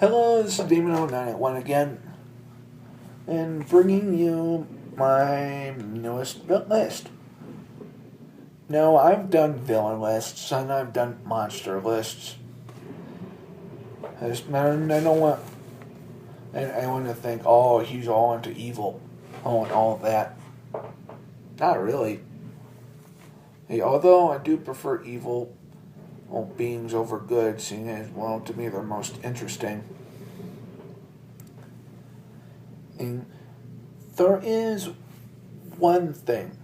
Hello, this is Demon0981 again, and bringing you my newest list. Now, I've done villain lists, and I've done monster lists. I don't want anyone to think, oh, he's all into evil, and all of that. Not really. Hey, although I do prefer evil beings over good, seeing as, well, to me they're most interesting. And there is one thing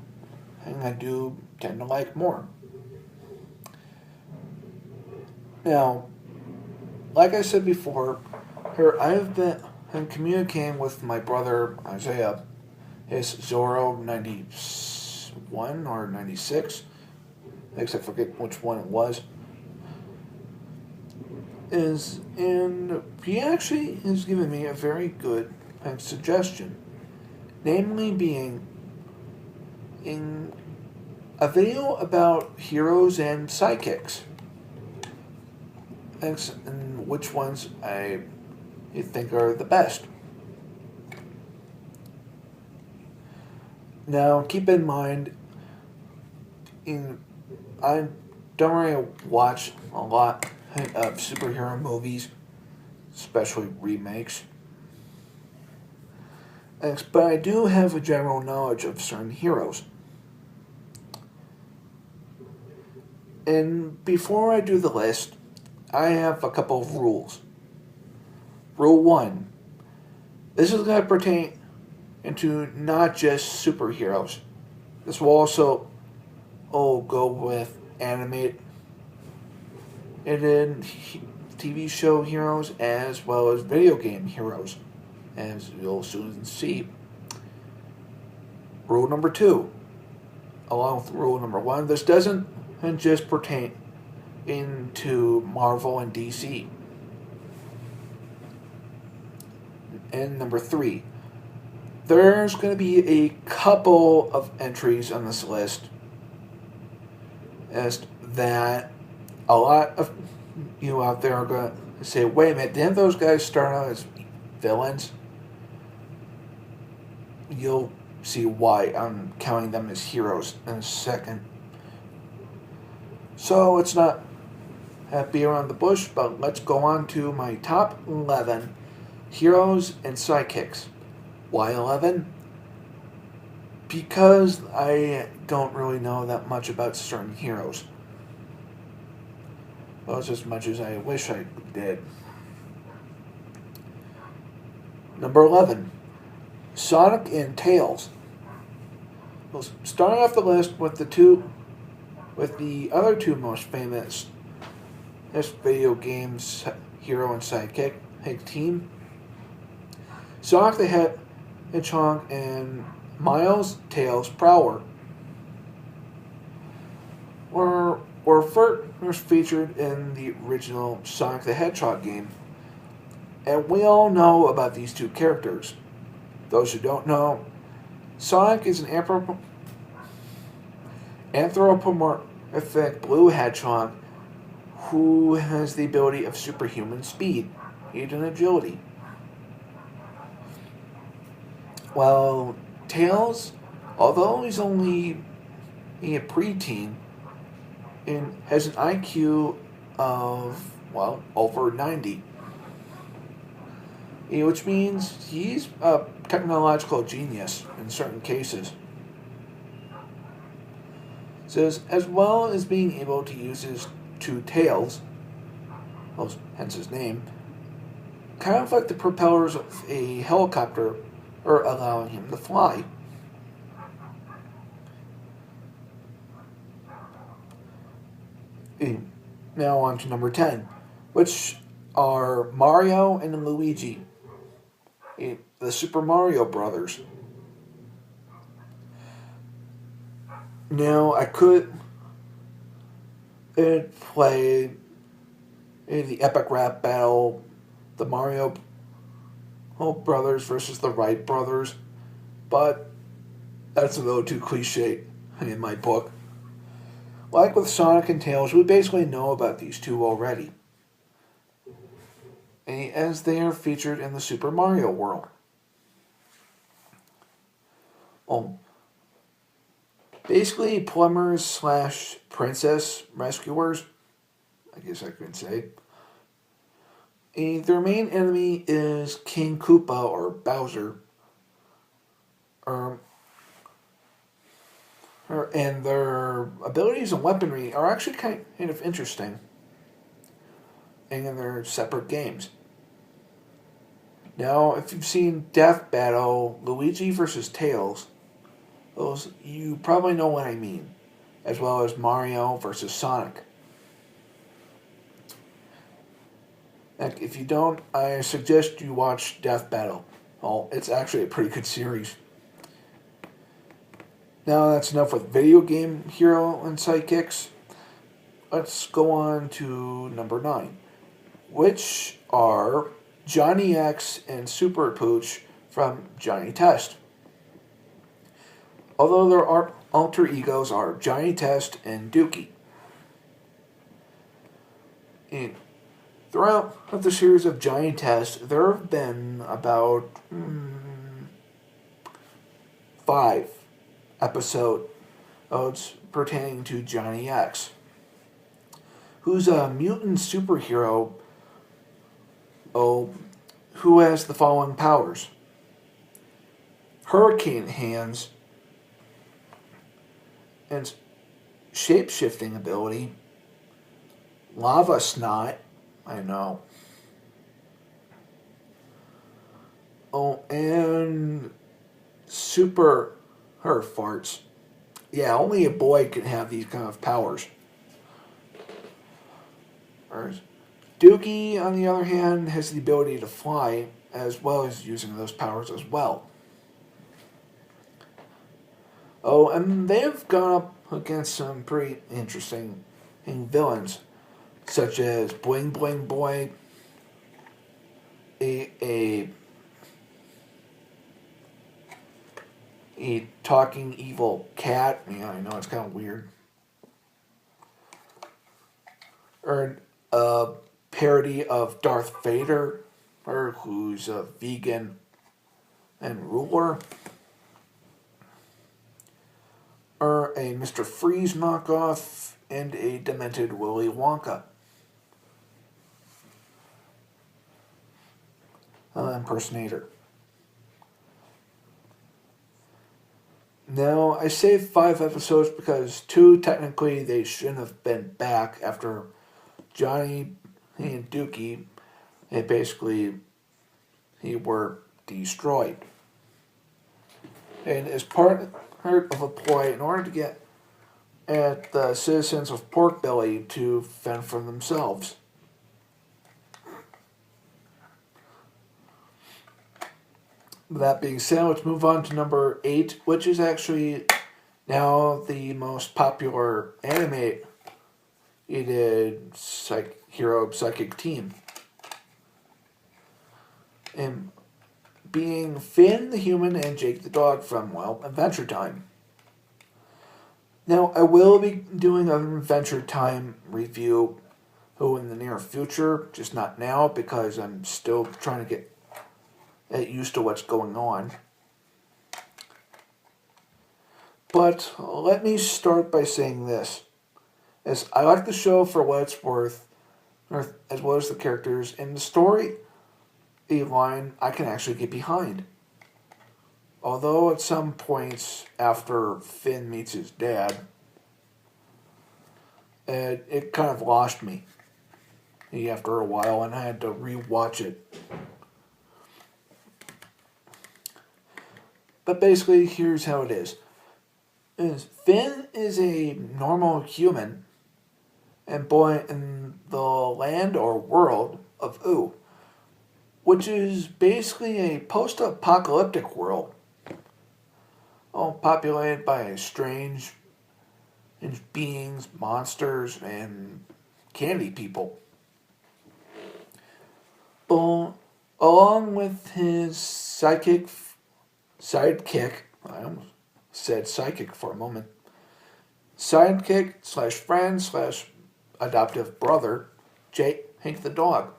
I do tend to like more. Now, like I said before, I've been communicating with my brother Isaiah, his Zorro 91 or 96, I forget which one it was. And he actually has given me a very good suggestion, namely being in a video about heroes and sidekicks, and which ones I think are the best. Now, keep in mind, I don't really watch a lot of superhero movies, especially remakes. But I do have a general knowledge of certain heroes. And before I do the list, I have a couple of rules. Rule 1. This is going to pertain into not just superheroes. This will also go with animated TV show heroes as well as video game heroes, as you'll soon see. Rule number 2, along with rule number 1, this doesn't just pertain into Marvel and DC. And number 3, there's going to be a couple of entries on this list as that a lot of you out there are going to say, wait a minute, didn't those guys start out as villains? You'll see why I'm counting them as heroes in a second. So let's not beat around the bush, but let's go on to my top 11 heroes and sidekicks. Why 11? Because I don't really know that much about certain heroes. Well, it's as much as I wish I did. Number 11, Sonic and Tails. Well, starting off the list with the other two most famous video games hero and sidekick team, Sonic the Hedgehog and Miles Tails Prower were first featured in the original Sonic the Hedgehog game. And we all know about these two characters. Those who don't know, Sonic is an anthropomorphic blue hedgehog who has the ability of superhuman speed, and agility. While Tails, although he's only a preteen, and has an IQ of, over 90. Which means he's a technological genius in certain cases. So as well as being able to use his two tails, hence his name, kind of like the propellers of a helicopter are allowing him to fly. Now on to number 10, which are Mario and Luigi, the Super Mario Brothers. Now, I could play the epic rap battle, the Mario Brothers versus the Wright Brothers, but that's a little too cliche in my book. Like with Sonic and Tails, we basically know about these two already. as they are featured in the Super Mario world. Basically, plumbers slash princess rescuers, I guess I could say. Their main enemy is King Koopa or Bowser. And their abilities and weaponry are actually kind of interesting. And they're separate games. Now, if you've seen Death Battle, Luigi versus Tails, those you probably know what I mean, as well as Mario versus Sonic. And if you don't, I suggest you watch Death Battle. Oh, it's actually a pretty good series. Now that's enough with video game hero and sidekicks. Let's go on to number 9, which are Johnny X and Super Pooch from Johnny Test. Although their alter egos are Johnny Test and Dookie. And throughout the series of Johnny Test, there have been about 5 episodes pertaining to Johnny X, who's a mutant superhero who has the following powers: hurricane hands and shape-shifting ability, lava snot, I know, and super farts. Yeah, only a boy can have these kind of powers. Dookie, on the other hand, has the ability to fly, as well as using those powers as well. And they've gone up against some pretty interesting villains, such as Bling Bling Boy, a talking evil cat. Yeah, I know it's kind of weird. Or a parody of Darth Vader, who's a vegan and ruler. Or a Mr. Freeze knockoff, and a demented Willy Wonka impersonator. Now, I saved 5 episodes because 2, technically, they shouldn't have been back after Johnny and Dookie, he were destroyed. And as part of a ploy, in order to get at the citizens of Pork Belly to fend for themselves. That being said, let's move on to number 8, which is actually now the most popular animated Hero-Sidekick team. And being Finn the human and Jake the dog from, Adventure Time. Now, I will be doing an Adventure Time review in the near future, just not now because I'm still trying to get used to what's going on. But let me start by saying this. As I like the show for what it's worth, as well as the characters, and the story line I can actually get behind. Although at some points after Finn meets his dad, it kind of lost me after a while, and I had to rewatch it. But basically, here's how it is. Finn is a normal human and born in the land or world of Ooo, which is basically a post-apocalyptic world, populated by strange beings, monsters, and candy people. Along with his sidekick, I almost said psychic for a moment, sidekick slash friend slash adoptive brother, Hank the dog.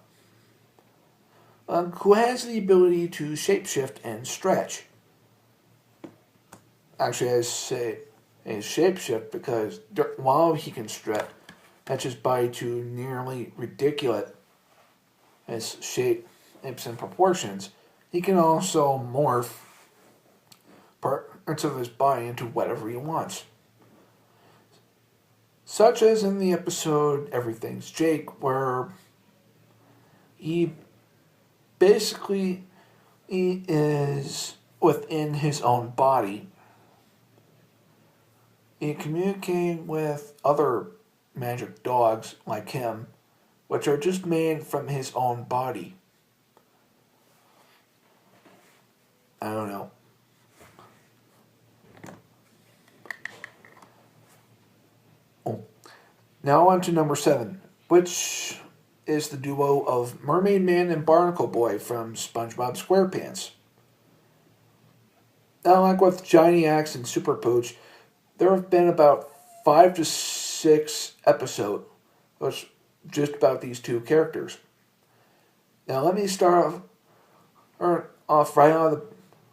who has the ability to shapeshift and stretch. Actually, I say a shapeshift because while he can stretch, that's his body to nearly ridiculous as shapes and proportions, he can also morph parts of his body into whatever he wants. Such as in the episode Everything's Jake, where he basically he is within his own body. He communicating with other magic dogs like him, which are just made from his own body. I don't know. Oh. Now on to number 7, which is the duo of Mermaid Man and Barnacle Boy from SpongeBob SquarePants. Now, like with Johnny Axe and Super Pooch, there have been about 5 to 6 episodes just about these two characters. Now, let me start off right out of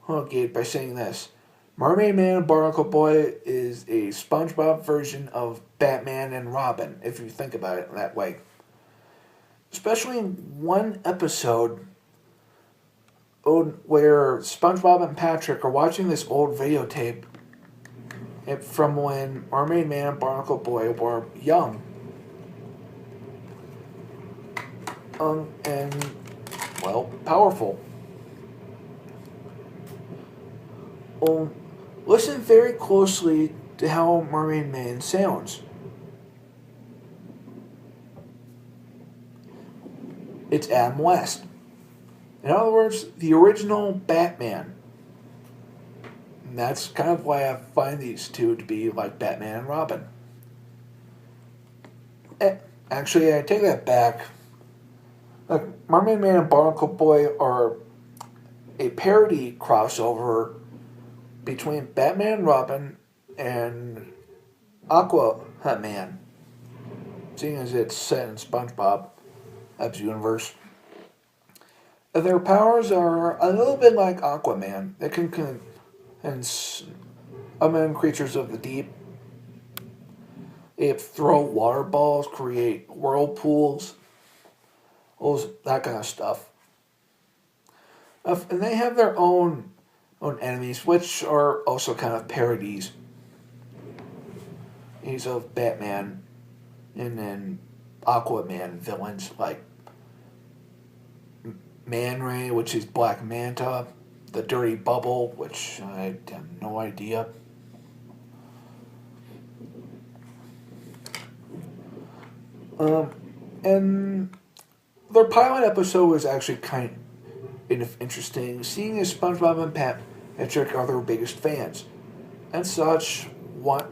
the gate by saying this. Mermaid Man and Barnacle Boy is a SpongeBob version of Batman and Robin, if you think about it that way. Especially in one episode where SpongeBob and Patrick are watching this old videotape from when Mermaid Man and Barnacle Boy were young. And, well, powerful. Listen very closely to how Mermaid Man sounds. It's Adam West. In other words, the original Batman. And that's kind of why I find these two to be like Batman and Robin. Actually, I take that back. Like, Mermaid Man and Barnacle Boy are a parody crossover between Batman and Robin and Aquaman, seeing as it's set in SpongeBob's universe. Their powers are a little bit like Aquaman. They can summon creatures of the deep. They throw water balls, create whirlpools, that kind of stuff. And they have their own enemies, which are also kind of parodies. These of Batman, and then Aquaman villains like Man Ray, which is Black Manta, the Dirty Bubble, which I have no idea. And their pilot episode was actually kind of interesting, seeing as SpongeBob and Patrick are their biggest fans, and such want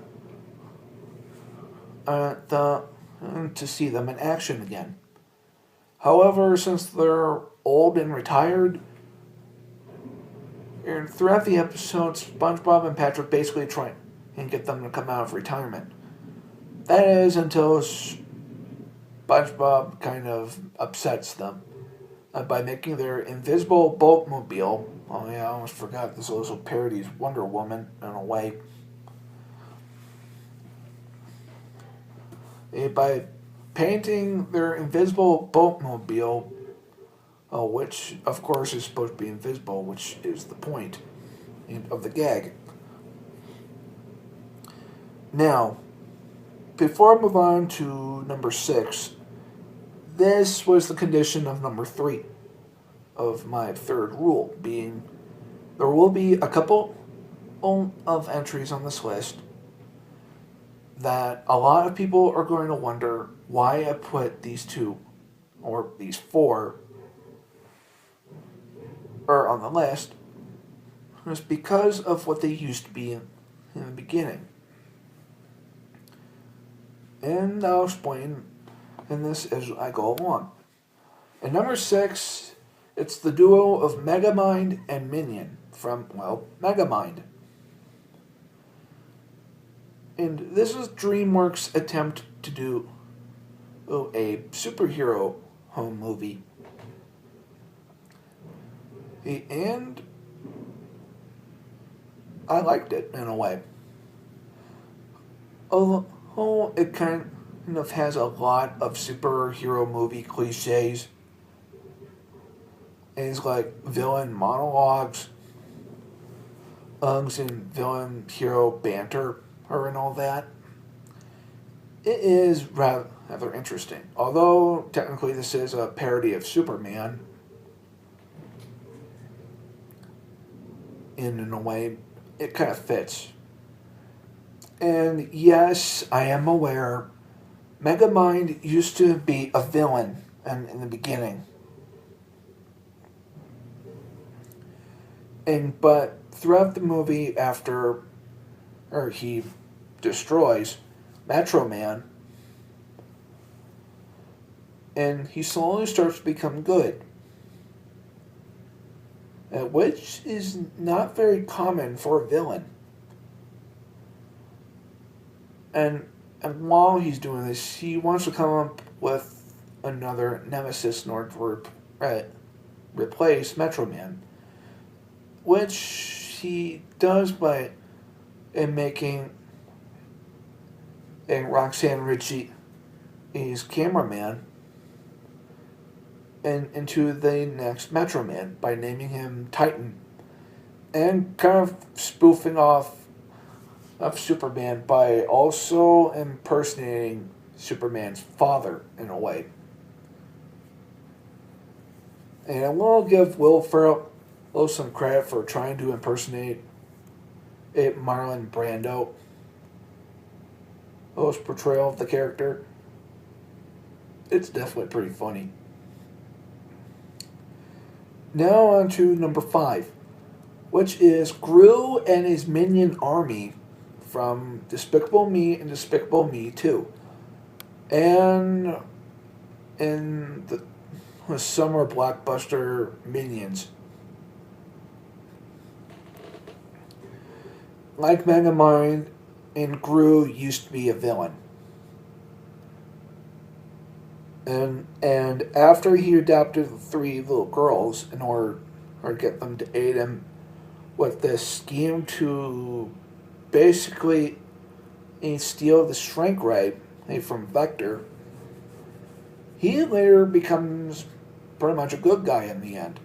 to see them in action again. However, since they're old and retired, and throughout the episode, SpongeBob and Patrick basically try and get them to come out of retirement. That is until SpongeBob kind of upsets them by making their invisible boatmobile. Oh yeah, I almost forgot this also parodies Wonder Woman in a way. By painting their invisible boatmobile, which of course is supposed to be invisible, which is the point of the gag. Now, before I move on to number 6, this was the condition of number 3 of my third rule, being there will be a couple of entries on this list that a lot of people are going to wonder why I put these 2 or these 4 are on the list. It's because of what they used to be in the beginning. And I'll explain in this as I go along. And number 6, it's the duo of Megamind and Minion from, well, Megamind. And this is DreamWorks' attempt to do a superhero home movie. And I liked it in a way. Although it kind of has a lot of superhero movie cliches. And it's like villain monologues, and villain hero banter, and all that. It is rather interesting. Although technically this is a parody of Superman, in a way, it kind of fits. And yes, I am aware, Megamind used to be a villain in the beginning. But throughout the movie, after he destroys Metro Man, and he slowly starts to become good, which is not very common for a villain. And while he's doing this, he wants to come up with another nemesis in order to replace Metro Man, which he does by making Roxanne Ritchie his cameraman and into the next Metro Man by naming him Titan, and kind of spoofing off of Superman by also impersonating Superman's father in a way. And I will give Will Ferrell some credit for trying to impersonate Marlon Brando. His portrayal of the character. It's definitely pretty funny. Now on to number 5, which is Gru and his minion army from Despicable Me and Despicable Me 2. And in the summer blockbuster Minions. Like Megamind, and Gru used to be a villain. And after he adopted the 3 little girls in order to get them to aid him with this scheme to basically steal the shrink ray from Vector, he later becomes pretty much a good guy in the end.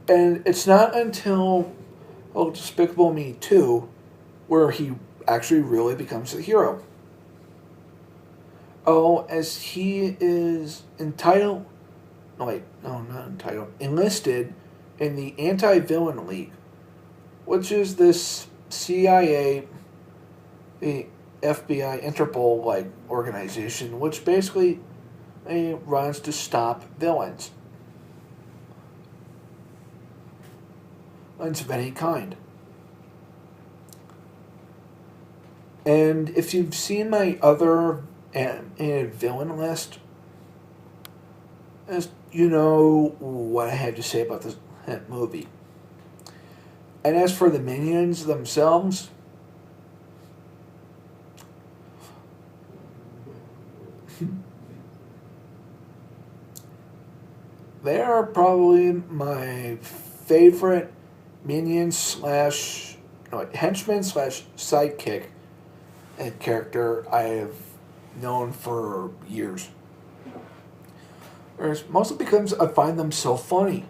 And it's not until Despicable Me 2 where he actually really becomes the hero. As he is entitled... No, wait. No, not entitled. Enlisted in the Anti-Villain League, which is this CIA, the FBI, Interpol-like organization, which basically runs to stop villains of any kind. And if you've seen my other villain list, as you know what I had to say about this movie. And as for the minions themselves, they are probably my favorite minion henchman / sidekick character I have known for years. Mostly because I find them so funny.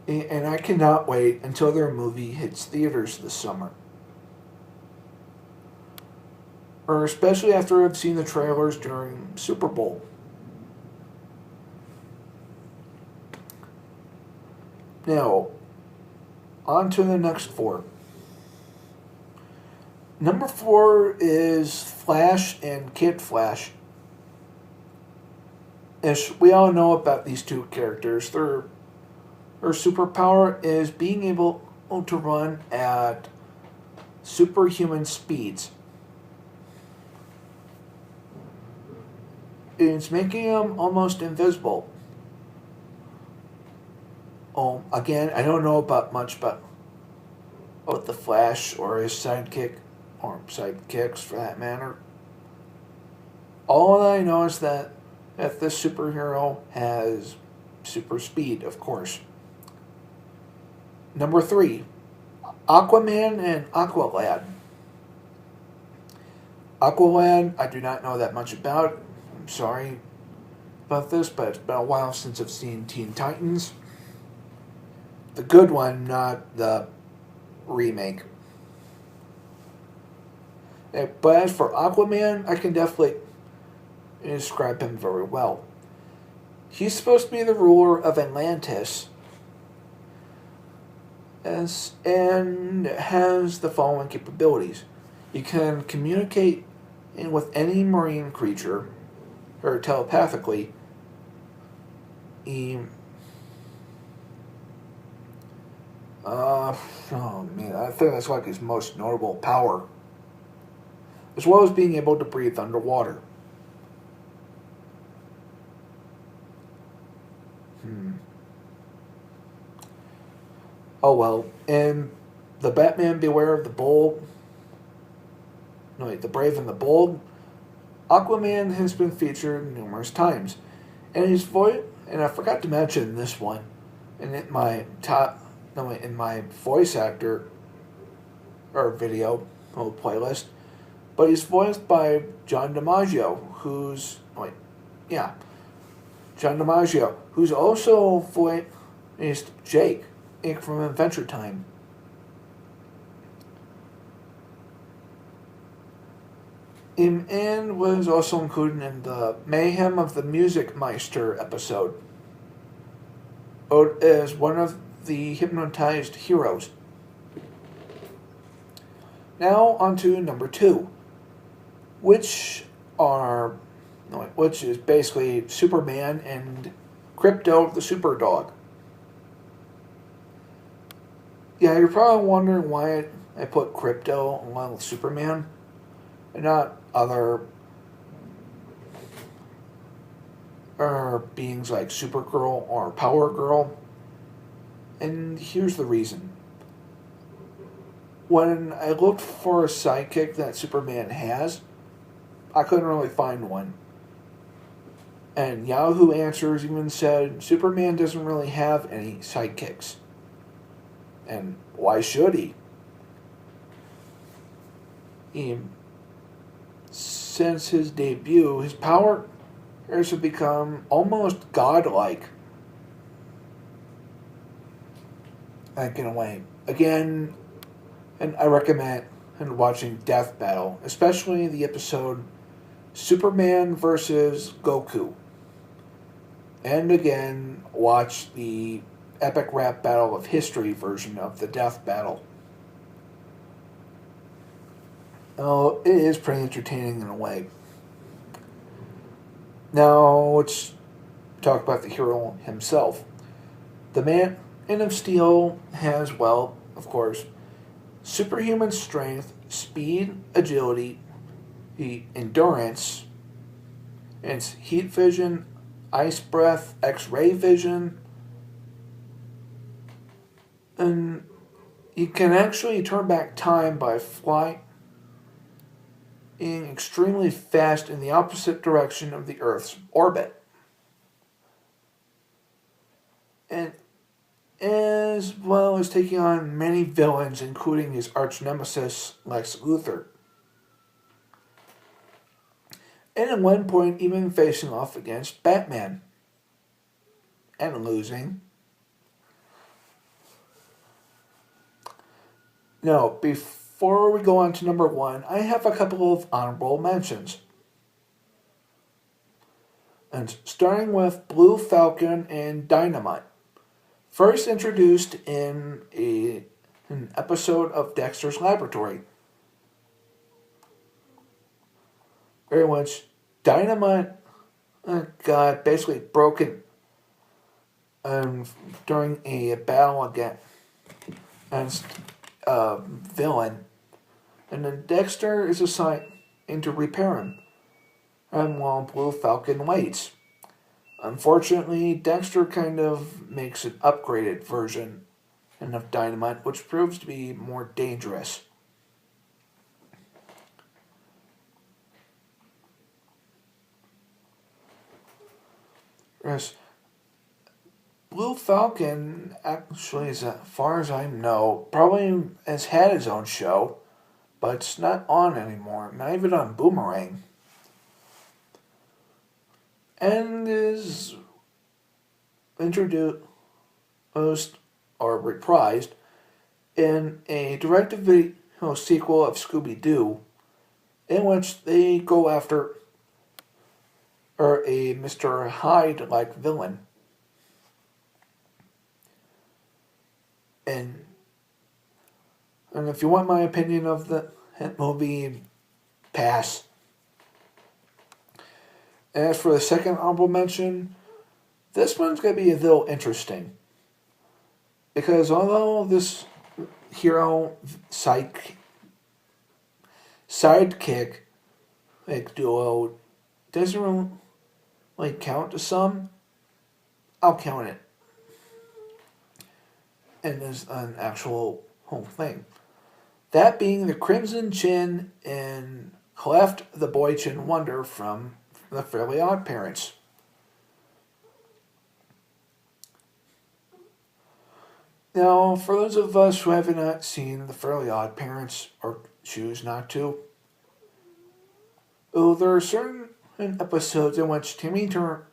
And I cannot wait until their movie hits theaters this summer. Or especially after I've seen the trailers during Super Bowl. Now, on to the next 4. Number 4 is Flash and Kid Flash. As we all know about these 2 characters, their superpower is being able to run at superhuman speeds. It's making them almost invisible. Again, I don't know much about the Flash or his sidekick, or sidekicks for that matter. All I know is that this superhero has super speed, of course. Number 3, Aquaman and Aqualad. Aqualad, I do not know that much about. I'm sorry about this, but it's been a while since I've seen Teen Titans. The good one, not the remake. But as for Aquaman, I can definitely describe him very well. He's supposed to be the ruler of Atlantis, and has the following capabilities. He can communicate with any marine creature, or telepathically. Oh man, I think that's like his most notable power, as well as being able to breathe underwater. Oh well, in the Batman Beware of the Bold, no wait, the Brave and the Bold, Aquaman has been featured numerous times, and his voice. And I forgot to mention this one, and in my voice actor or video playlist, but he's voiced by John DiMaggio, John DiMaggio, who's also voiced Jake from Adventure Time. And was also included in the Mayhem of the Music Meister episode as one of the hypnotized heroes. Now on to number 2, which is basically Superman and Crypto the Superdog. Yeah, you're probably wondering why I put Crypto along with Superman and not other beings like Supergirl or Power Girl. And here's the reason. When I looked for a sidekick that Superman has, I couldn't really find one. And Yahoo Answers even said Superman doesn't really have any sidekicks. And why should he? Since his debut, his power has become almost godlike. Like in a way. Again, and I recommend watching Death Battle, especially the episode Superman versus Goku. And again, watch the epic rap battle of history version of the Death Battle. Oh, it is pretty entertaining in a way. Now, let's talk about the hero himself. The Man of Steel has, well, of course, superhuman strength, speed, agility, endurance, and heat vision, ice breath, X-ray vision, and he can actually turn back time by flying extremely fast in the opposite direction of the Earth's orbit. And as well as taking on many villains, including his arch nemesis, Lex Luthor. And at one point, even facing off against Batman. And losing. Now, before we go on to number 1, I have a couple of honorable mentions. And starting with Blue Falcon and Dynamite. First introduced in an episode of Dexter's Laboratory, in which Dynamite got basically broken during a battle against a villain, and then Dexter is assigned to repair him, and while Blue Falcon waits. Unfortunately, Dexter kind of makes an upgraded version of Dynamite, which proves to be more dangerous. Yes. Blue Falcon, actually, as far as I know, probably has had his own show, but it's not on anymore. Not even on Boomerang. And is introduced or reprised in a direct-to-video sequel of Scooby-Doo, in which they go after a Mr. Hyde-like villain. And if you want my opinion of the movie, pass. As for the second honorable mention, this one's going to be a little interesting. Because although this Hero-Sidekick duo doesn't really count to some, I'll count it. And as an actual whole thing. That being the Crimson Chin and Cleft the Boy Chin Wonder from the Fairly Odd Parents. Now, for those of us who have not seen the Fairly Odd Parents or choose not to, there are certain episodes in which Timmy Turner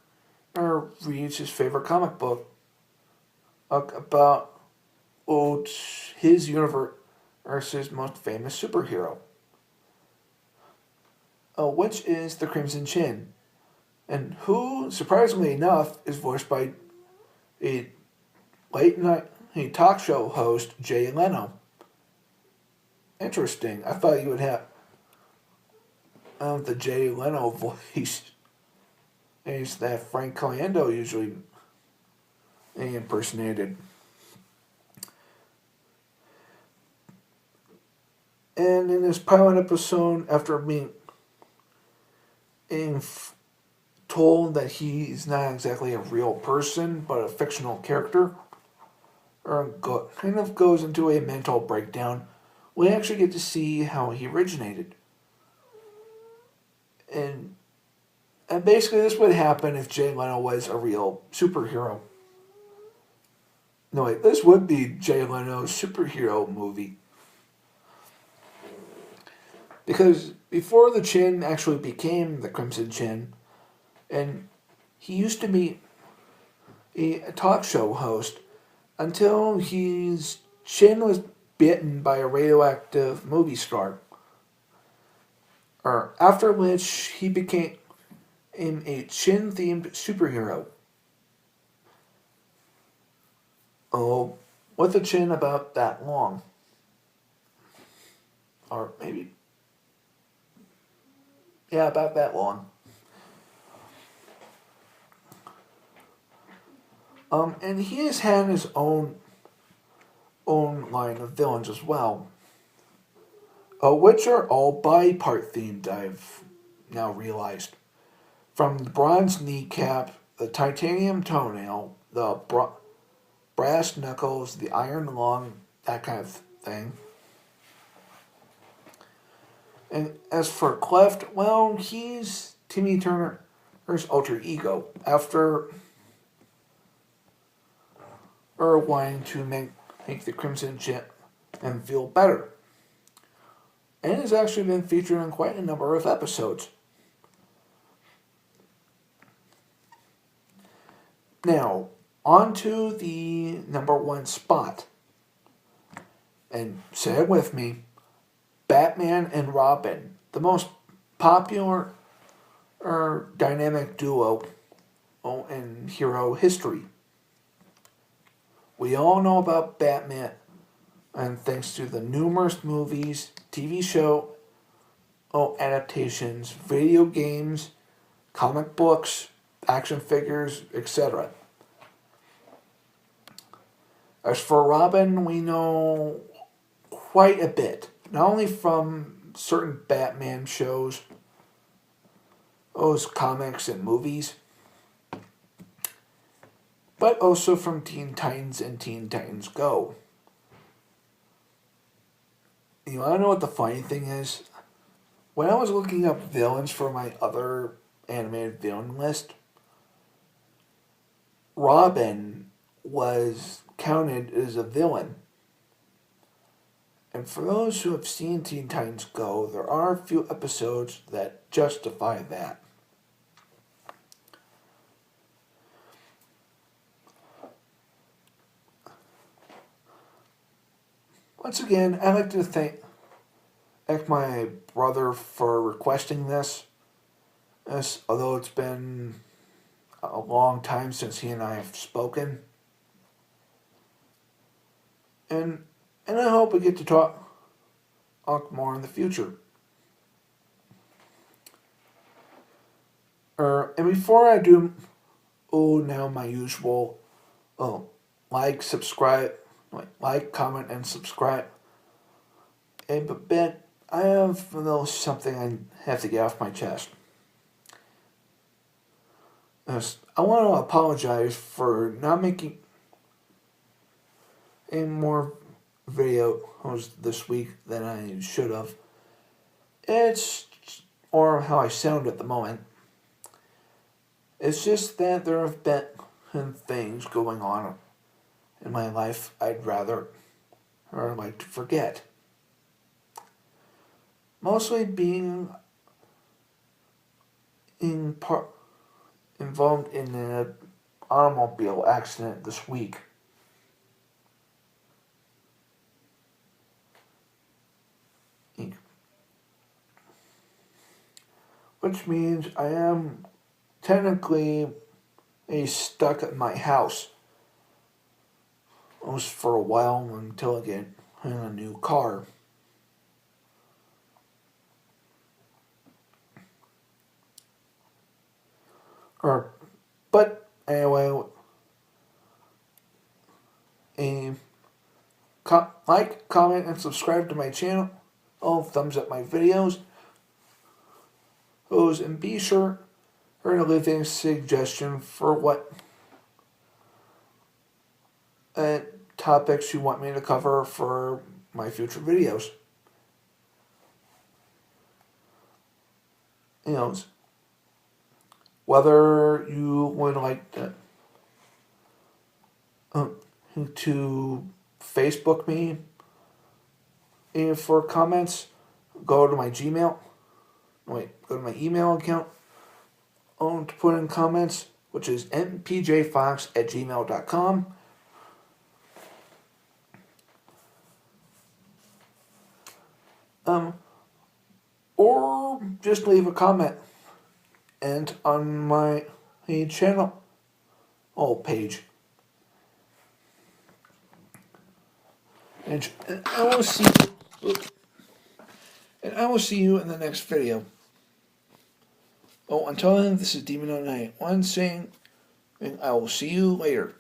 reads his favorite comic book about his universe's most famous superhero, which is the Crimson Chin, and who, surprisingly enough, is voiced by a late-night talk show host, Jay Leno. Interesting. I thought you would have the Jay Leno voice. It's that Frank Caliendo usually impersonated. And in this pilot episode, after being told that he's not exactly a real person, but a fictional character, kind of goes into a mental breakdown, we actually get to see how he originated. And basically this would happen if Jay Leno was a real superhero. No, wait, this would be Jay Leno's superhero movie. Because before the Chin actually became the Crimson Chin, and he used to be a talk show host until his chin was bitten by a radioactive movie star. After which he became a chin-themed superhero. Oh, with a chin about that long. Or maybe... yeah, about that long. And he has had his own line of villains as well. Which are all body-part themed, I've now realized. From the bronze kneecap, the titanium toenail, the brass knuckles, the iron lung, that kind of thing. And as for Cleft, well, he's Timmy Turner's alter ego. After wanting to make the Crimson Chin and feel better. And has actually been featured in quite a number of episodes. Now, on to the number one spot. And say it with me. Batman and Robin, the most popular dynamic duo in hero history. We all know about Batman, and thanks to the numerous movies, TV show adaptations, video games, comic books, action figures, etc. As for Robin, we know quite a bit. Not only from certain Batman shows, comics and movies, but also from Teen Titans and Teen Titans Go. You want to know what the funny thing is? When I was looking up villains for my other animated villain list, Robin was counted as a villain. And for those who have seen Teen Titans Go, there are a few episodes that justify that. Once again, I'd like to thank my brother for requesting this. Although it's been a long time since he and I have spoken. And I hope we get to talk more in the future. And before I do, now my usual, subscribe, comment, and subscribe. But Ben, I have something I have to get off my chest. I want to apologize for not making any more videos this week than I should have. Or how I sound at the moment. It's just that there have been things going on in my life I'd like to forget. Mostly being involved in an automobile accident this week. Which means I am technically stuck at my house. Almost for a while until I get a new car. But anyway, comment, and subscribe to my channel. Thumbs up my videos. And be sure to leave a suggestion for what topics you want me to cover for my future videos. Whether you would like to Facebook me for comments, go to my Gmail. Go to my email account to put in comments, which is mpjfox@gmail.com. Or just leave a comment and on my channel page. And I will see you. And I will see you in the next video. Until then, this is Demon Night 1 saying, and I will see you later.